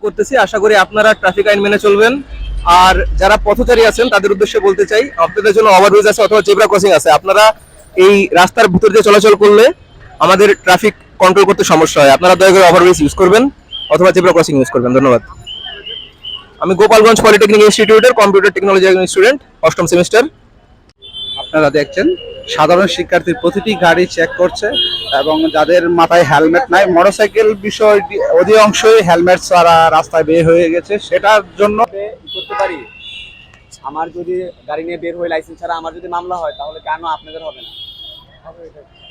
করতেছি। আশা করি আপনারা ট্রাফিক আইন মেনে চলবেন। আর যারা পথচারী আছেন তাদের উদ্দেশ্যে বলতে চাই, আপনাদের জন্য ওভারব্রিজ আছে অথবা জেব্রা ক্রসিং আছে। আপনারা এই রাস্তার ভিতর দিয়ে চলাচল করলে আমাদের ট্রাফিক কন্ট্রোল করতে সমস্যা হয়। আপনারা দয়া করে ওভারব্রিজ ইউজ করবেন অথবা জেব্রা ক্রসিং ইউজ করবেন। ধন্যবাদ। আমি গোপালগঞ্জ পলিটেকনিক ইনস্টিটিউটের কম্পিউটার টেকনোলজি স্টুডেন্ট, অষ্টম সেমিস্টার। আপনারা দেখছেন সাধারণ শিক্ষার্থীর প্রতিটি গাড়ি চেক করছে এবং যাদের মাথায় হেলমেট নাই, মোটরসাইকেল বিষয়টি অধিকাংশই হেলমেট ছাড়া রাস্তায় বের হয়ে গেছে। সেটার জন্য করতে পারি। আমার যদি গাড়ি নিয়ে বের হয়ে লাইসেন্স ছাড়া আমার যদি মামলা হয়, তাহলে কেন আপনাদের হবে না?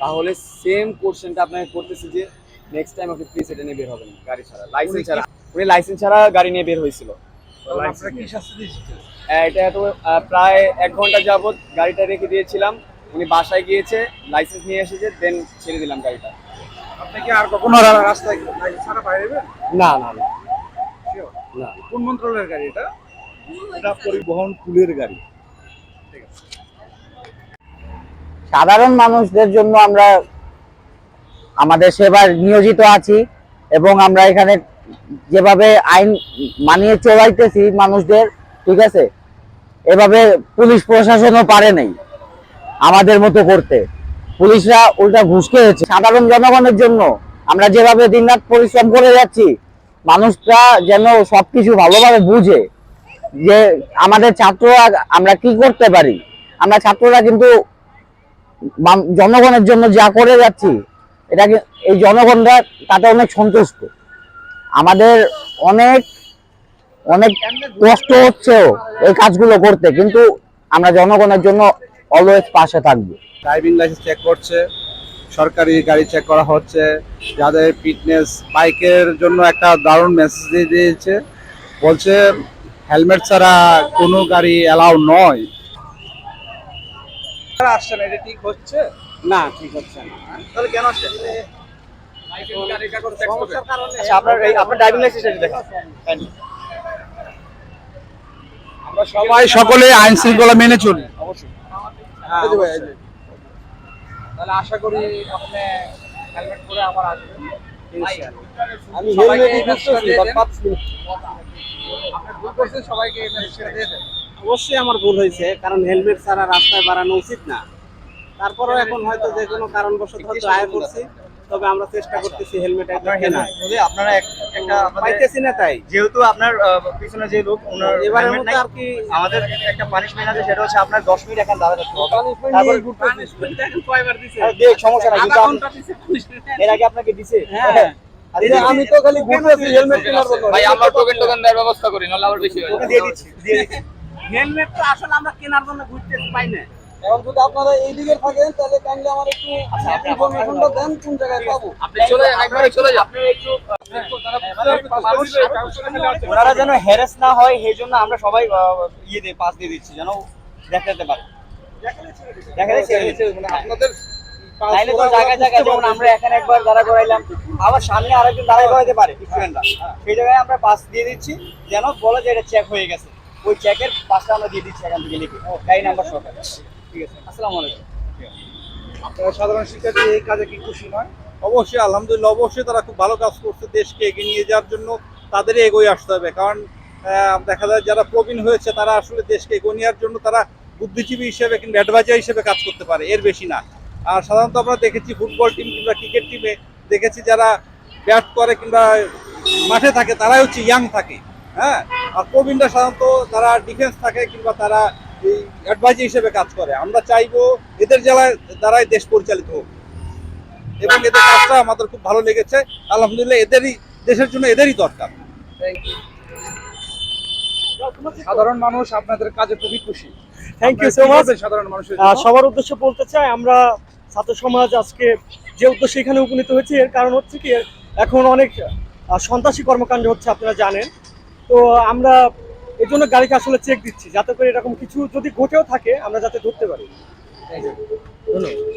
তাহলে সেম কোশ্চেনটা আপনাকে করতেছি যে নেক্সট টাইম আপনি প্লিজ এটা নিয়ে বের হবেন গাড়ি ছাড়া, লাইসেন্স ছাড়া। উনি লাইসেন্স ছাড়া গাড়ি নিয়ে বের হয়েছিল। এটা তো প্রায় 1 ঘন্টা যাবত গাড়িটা রেখে দিয়েছিলাম। উনি বাসায় গিয়েছে, লাইসেন্স নিয়ে এসেছে, দেন ছেড়ে দিলাম গাড়িটা। আপনি কি আর কখনো রাস্তায় লাইসেন্স ছাড়া বাইরে যাবেন? না না না না। কোন মন্ত্রণালয়ের গাড়ি এটা? এটা পরিবহন কুলের গাড়ি। সাধারণ মানুষদের জন্য আমরা আমাদের সেবার নিয়োজিত আছি এবং আমরা এখানে যেভাবে আইন মানিয়ে চলাইতেছি মানুষদের, ঠিক আছে, এভাবে পুলিশ প্রশাসনও পারে নাই আমাদের মতো করতে। পুলিশরা উল্টা ঘুষ খেয়েছে। সাধারণ জনগণের জন্য আমরা যেভাবে দিনরাত পরিশ্রম করে যাচ্ছি, মানুষরা যেন সবকিছু ভালোভাবে বুঝে যে আমাদের ছাত্ররা আমরা কি করতে পারি। আমরা ছাত্ররা কিন্তু জনগণের জন্য যা করে যাচ্ছি, এটা এই জনগণরা তাতে অনেক সন্তুষ্ট। আমাদের অনেক অনেক কষ্ট হচ্ছেও এই কাজগুলো করতে, কিন্তু আমরা জনগণের জন্য অলওয়েজ পাশে থাকবো। ড্রাইভিং লাইসেন্স চেক করছে, সরকারি গাড়ি চেক করা হচ্ছে, যাদের ফিটনেস বাইকের জন্য একটা দারুণ মেসেজ দিয়ে দিয়েছে, বলছে হেলমেট ছাড়া কোনো গাড়ি অ্যালাউ নয়। আসছেন, এটা ঠিক হচ্ছে না, ঠিক হচ্ছে না। তাহলে কেন আসছেন? আচ্ছা, আপনার ড্রাইভিং লাইসেন্সটা দেখান। আমরা সবাই সকলে আইন শৃঙ্খলা মেনে চলি। অবশ্যই। তাহলে আশা করি আপনি হেলমেট পরে আবার আসবেন। আমি হেলমেটই খুঁজতেছি, বাট পাচ্ছি না। আপনি ভুল করছেন, সবাইকে মেসেজটা দিয়ে দেন। অবশ্যই আমার ভুল হয়েছে, কারণ হেলমেট ছাড়া রাস্তায় বাড়ানো উচিত না। তারপরেও এখন হয়তো যে কোনো কারণবশত হয়তো আয় করছি, তবে আমরা চেষ্টা করতেছি হেলমেট একদম কেনা। আপনারা একটা পাইতেছি না, তাই যেহেতু আপনার পিছনে যে লোক ওনার এবারে হেলমেট নাই, আর কি আমাদের একটা পানিশমেন্ট আছে, সেটা হচ্ছে আপনার 10 মিনিট এখানে দাঁড়াতে হবে। কয়বার দিছে? দেখ, সমস্যা নাই, কিন্তু এর আগে আপনাকে দিছে? হ্যাঁ। আমি তো খালি ঘুরতেছি হেলমেট কেনার জন্য। ভাই আমরা টোকেন দেওয়ার ব্যবস্থা করি, নাহলে আবার বেশি হয়। দিয়ে দিচ্ছি। হেলমেট তো আসলে আমরা কেনার জন্য ঘুরতে পাই না। এখন যদি আপনারা এই দিকে থাকেন, তাহলে কাইন্ডলি আমার একটু ইনফরমেশনটা দেন কোন জায়গায় পাবো। আপনি চলে যান, একবারে চলে যান। ওনারা যেন হ্যারাস না হয়, সেই জন্য আমরা সবাই ইয়ে দিয়ে পাস দিয়ে দিচ্ছি, যেন দেখাতে পারে। আপনাদের তাইলে তো জায়গায় জায়গায়, যেমন আমরা এখানে একবার দাঁড়া করাইলাম, আবার সামনে আরেকজন দাঁড়ায় করাইতে পারে স্টুডেন্টরা, সেই জায়গায় আমরা পাস দিয়ে দিচ্ছি, যেন বলে যে এটা চেক হয়ে গেছে। ওই চেকের পাসটা আমরা দিয়ে দিচ্ছি এখান থেকে লিখে, গাড়ি নাম্বার সহকারে। ঠিক আছে, আসসালামু আলাইকুম। আপনারা সাধারণ শিক্ষার্থী এই কাজে কি খুশি নয়? অবশ্যই, আলহামদুলিল্লাহ, অবশ্যই তারা খুব ভালো কাজ করছে। দেশকে এগিয়ে নিয়ে যাওয়ার জন্য তাদেরই এগিয়ে আসতে হবে, কারণ দেখা যায় যারা প্রবীণ হয়েছে তারা আসলে দেশকে এগিয়ে নেওয়ার জন্য তারা বুদ্ধিজীবী হিসেবে কিংবা অ্যাডভাইজার হিসেবে কাজ করতে পারে, এর বেশি না। আর সাধারণত আমরা দেখেছি ফুটবল টিম কিংবা ক্রিকেট টিমে দেখেছি যারা ব্যাট করে কিংবা মাঠে থাকে তারাই হচ্ছে ইয়াং থাকে, হ্যাঁ। আর প্রবীণরা সাধারণত তারা ডিফেন্স থাকে কিংবা তারা এই অ্যাডভাইজার হিসেবে কাজ করে। আমরা চাইবো এদের দ্বারাই দেশ পরিচালিত হোক, এবং এদের কাজটা আমাদের খুব ভালো লেগেছে। আলহামদুলিল্লাহ, এদেরই দেশের জন্য এদেরই দরকার। সাধারণ মানুষ আপনাদের কাজে খুবই খুশি। Thank you so much. সাধারণ মানুষের সবার উদ্দেশ্যে বলতে চাই, আমরা ছাত্র সমাজ আজকে যে উদ্দেশ্যে এখানে উপনীত হয়েছি, এর কারণ হচ্ছে কি, এখন অনেক সন্ত্রাসী কর্মকাণ্ড হচ্ছে, আপনারা জানেন। তো আমরা এর জন্য গাড়িকে আসলে চেক দিচ্ছি, যাতে করে এরকম কিছু যদি ঘটেও থাকে আমরা যাতে ধরতে পারি।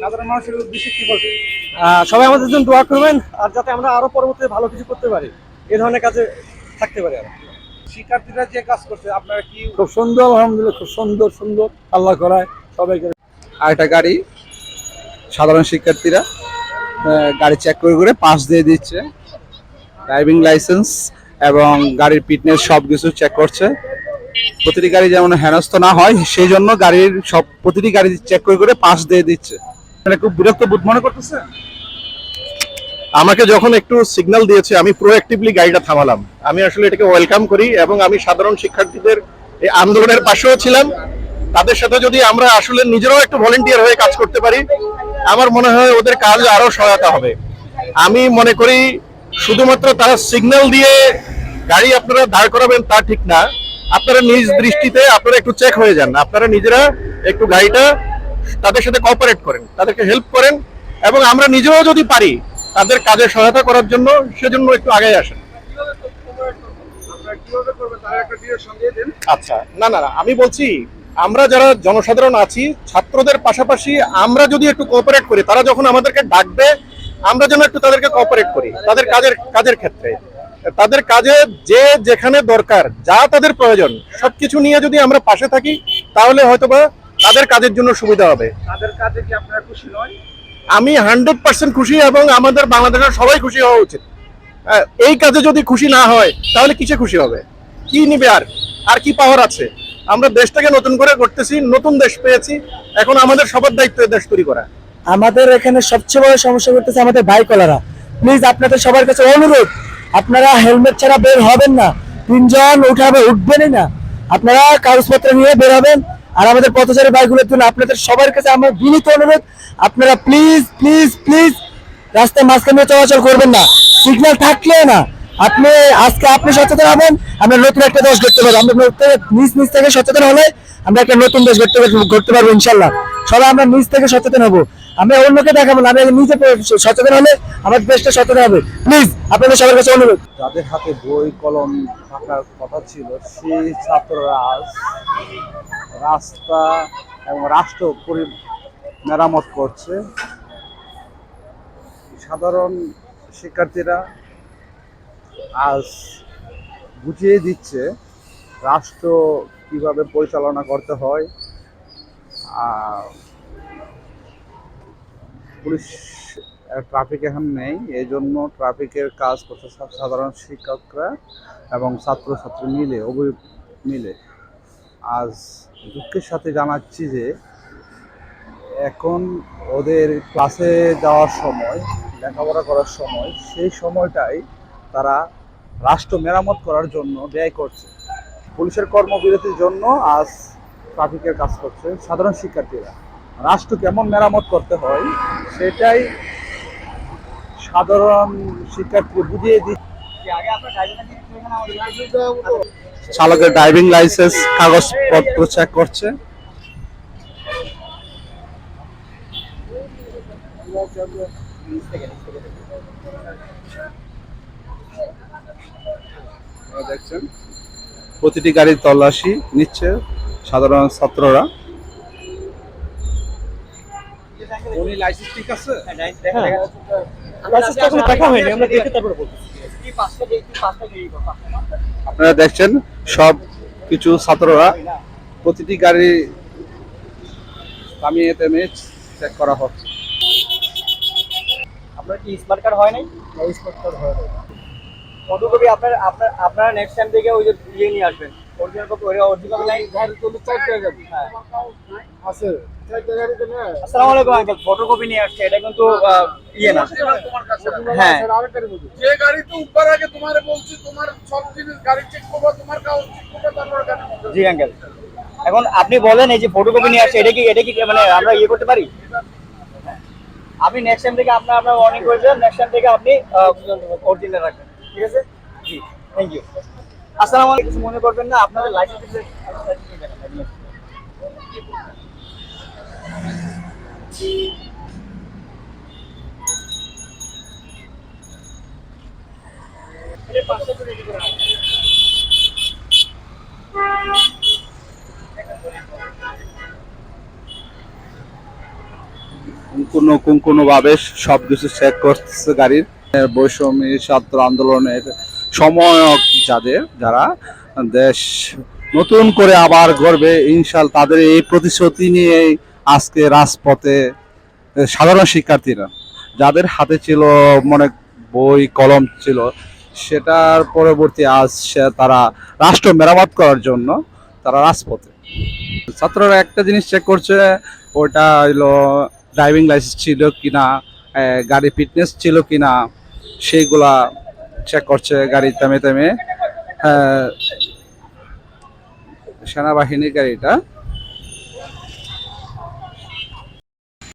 সাধারণ মানুষের উদ্দেশ্যে কি বলবে? সবাই আমাদের জন্য দোয়া করবেন, আর যাতে আমরা আরো পরবর্তীতে ভালো কিছু করতে পারি, এই ধরনের কাজে থাকতে পারি। শিক্ষার্থীরা যে কাজ করছে আপনারা কি? খুব সুন্দর, আলহামদুলিল্লাহ, খুব সুন্দর সুন্দর আল্লাহ করায় সবাইকে। আরেকটা গাড়ি সাধারণ শিক্ষার্থীরা গাড়ি চেক করে করে পাস দিয়ে দিচ্ছে। ড্রাইভিং লাইসেন্স এবং গাড়ির ফিটনেস সব কিছু চেক করছে। প্রতিটি গাড়ি যেমন হেনস্থ না হয় সেই জন্য গাড়ির প্রতিটি গাড়ি চেক করে করে পাস দিয়ে দিচ্ছে। মানে খুব বিরক্ত বোধ মনে করতেছে। আমাকে যখন একটু সিগন্যাল দিয়েছে আমি প্রোঅ্যাক্টিভলি গাড়িটা থামালাম। আমি আসলে এটাকে ওয়েলকাম করি এবং আমি সাধারণ শিক্ষার্থীদের এই আন্দোলনের পাশেও ছিলাম। তাদের সাথে যদি আমরা আসলে নিজেরাও একটু ভলেন্টিয়ার হয়ে কাজ করতে পারি, আমার মনে হয় ওদের কাজ আরো সহায়তা হবে। আমি মনে করি শুধুমাত্র তারা সিগন্যাল দিয়ে গাড়ি আপনারা দাঁড় করাবেন তা ঠিক না। আপনারা নিজ দৃষ্টিতে আপনারা একটু চেক হয়ে যান, আপনারা নিজেরা একটু গাড়িটা তাদের সাথে কোঅপারেট করেন, তাদেরকে হেল্প করেন, এবং আমরা নিজেও যদি পারি তাদের কাজে সহায়তা করার জন্য সেজন্য একটু আগে আসেন। আচ্ছা, না না না, আমি বলছি আমরা যারা জনসাধারণ আছি, ছাত্রদের পাশাপাশি আমরা যদি একটু কোঅপারেট করি, তারা যখন আমাদেরকে ডাকবে আমরা যেন একটু তাদেরকে কোঅপারেট করি তাদের কাজের ক্ষেত্রে। তাদের কাজে যে যেখানে দরকার, যা তাদের প্রয়োজন, সবকিছু নিয়ে যদি আমরা পাশে থাকি তাহলে হয়তোবা তাদের কাজের জন্য সুবিধা হবে। তাদের কাজে কি আপনারা খুশি নয়? আমি 100% খুশি এবং আমাদের বাংলাদেশের সবাই খুশি হওয়া উচিত। এই কাজে যদি খুশি না হয় তাহলে কিসে খুশি হবে? কি নিবে আর কি পাওয়ার আছে? আমরা দেশটাকে নতুন করে করতেছি, নতুন দেশ পেয়েছি, এখন আমাদের সবার দায়িত্ব দেশ তৈরি করা। আমাদের এখানে সবচেয়ে বড় সমস্যা করতেছে আমাদের বাইকওয়ালারা। প্লিজ আপনাদের সবার কাছে অনুরোধ, আপনারা হেলমেট ছাড়া বের হবেন না। 3 জন উঠবেনই না। আপনারা কাগজপত্র নিয়ে বের হবেন। আর আমাদের পথচারী বাইকগুলোর জন্য আপনাদের সবার কাছে আমার বিনীত অনুরোধ, আপনারা প্লিজ প্লিজ প্লিজ রাস্তায় মাঝখানে চলাচল করবেন না। সিগন্যাল থাকলেও না। আপনি সচেতন হবেন, আমরা নতুন একটা দেশ গড়তে পারবো। আমরা নিজ থেকে সচেতন হলে আমরা একটা নতুন দেশ গড়তে পারবো ইনশাল্লাহ। সবাই আমরা নিজ থেকে সচেতন হবো। আমরা অন্যকে দেখাবো না, আমরা নিজে সচেতন হলে আমাদের দেশটা সচেতন হবে। প্লিজ আপনাদের সবার কাছে অনুরোধ। যাদের হাতে বই কলম থাকার কথা ছিল সেই ছাত্ররা আজ রাস্তা এবং রাষ্ট্র মেরামত করছে। সাধারণ শিক্ষার্থীরা আজ বুঝিয়ে দিচ্ছে রাষ্ট্র কিভাবে পরিচালনা করতে হয়। পুলিশ ট্রাফিক এখন নেই, এই জন্য ট্রাফিকের কাজ করছে সাধারণ শিক্ষকরা এবং ছাত্রছাত্রী মিলে। আজ দুঃখের সাথে জানাচ্ছি যে এখন ওদের ক্লাসে যাওয়ার সময়, লেখাপড়া করার সময়, সেই সময়টাই তারা রাষ্ট্র মেরামত করার জন্য ব্যয় করছে। পুলিশের কর্মবিরতির জন্য আজ ট্রাফিকের কাজ করছে সাধারণ শিক্ষার্থীরা। রাষ্ট্র কেমন মেরামত করতে হয় সেটাই সাধারণ শিক্ষার্থী বুঝিয়ে দিচ্ছে। চালকের ড্রাইভিং লাইসেন্স কাগজপত্র চেক করছে। দেখছেন প্রতিটি গাড়ির তল্লাশি নিচ্ছে সাধারণ ছাত্ররা। উনি লাইসেন্স ঠিক আছে? লাইসেন্সটা এখনো দেখা হয়নি, আমরা দেখে তারপরে বলবো। আপনারা দেখছেন সব কিছু ছাত্ররা প্রতিটি গাড়ি থামিয়ে চেক করা হচ্ছে। আপনার কি স্মার্ট কার্ড হয় নাই? স্মার্ট কার্ড হয় নাই। ফটোকপি আপনারা নেক্সট টাইম থেকে ওই যে ইয়ে নিয়ে আসবেন, অরিজিনাল কপি। অরিজিনাল লাইন গাড়ি তো 4 টাকা হ্যাঁ আছে। আসসালামু আলাইকুম আঙ্কেল, ফটোকপি নিয়ে আসছে, এটা কিন্তু ইয়ে না। হ্যাঁ, যে গাড়িতে উপর আগে তোমারে বলছি তোমার সব জিনিস গাড়ি চেক করব, তোমার কাগজ চেক করব, তারপর গাড়ি। জি আঙ্কেল। এখন আপনি বলেন, এই যে ফটোকপি নিয়ে আসছে, এটা কি মানে আমরা ইয়ে করতে পারি? আপনি নেক্সট টাইম থেকে আপনার ওয়ার্নিং করে দেন, নেক্সট টাইম থেকে আপনি অরিজিনাল রাখবেন, ঠিক আছে? জি, থ্যাংক ইউ। আসসালামু আলাইকুম। কিছু মনে করবেন না, আপনাদের লাইসেন্স কোন ভাবে সবকিছু চেক করতেছে গাড়ির। বৈষম্য ছাত্র আন্দোলনের সময়ক যারা দেশ নতুন করে আবার গড়বে ইনশাআল্লাহ, তাদের এই প্রতিশ্রুতি নিয়ে আজকে রাজপথে সাধারণ শিক্ষার্থীরা, যাদের হাতে ছিল বই কলম ছিল, সেটার পরবর্তী আজ তারা রাষ্ট্র মেরামত করার জন্য তারা রাজপথে। ছাত্ররা একটা জিনিস চেক করছে, ওটা হলো ড্রাইভিং লাইসেন্স ছিল কিনা, গাড়ি ফিটনেস ছিল কিনা, সেইগুলা চেক করছে গাড়ি থেমে থেমে। সেনাবাহিনীর গাড়িটা